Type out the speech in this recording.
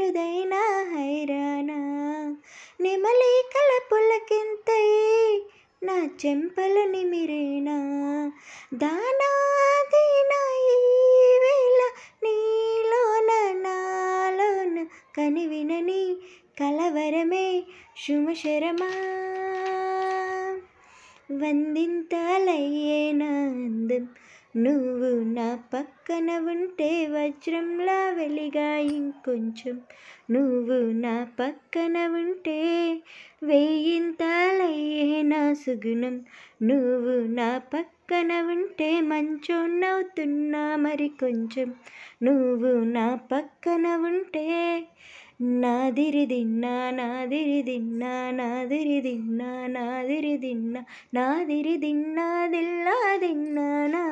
అరుదైన హైరానా నెమలికల పులకింతై నా చెంపలు నిమిరేనా దానాదీనా ఈ వేళ నీలోన నాలోన కనివినని కలవరమే శుమశరమా వందింతలయ్యేనా అందం నువ్వు నా పక్కన ఉంటే వజ్రంలా వెలిగా ఇంకొంచెం నువ్వు నా పక్కన ఉంటే వేయింతలయ్యేనా సుగుణం నువ్వు నా పక్కన ఉంటే మంచోన్నవుతున్నా మరి కొంచెం నువ్వు నా పక్కన ఉంటే నాదిరిదిన్నా నాదిరిదిన్నా నాదిరిదిన్నా నాదిరిదిన్నా నాదిరిదిన్నా దిల్లా దిన్నానా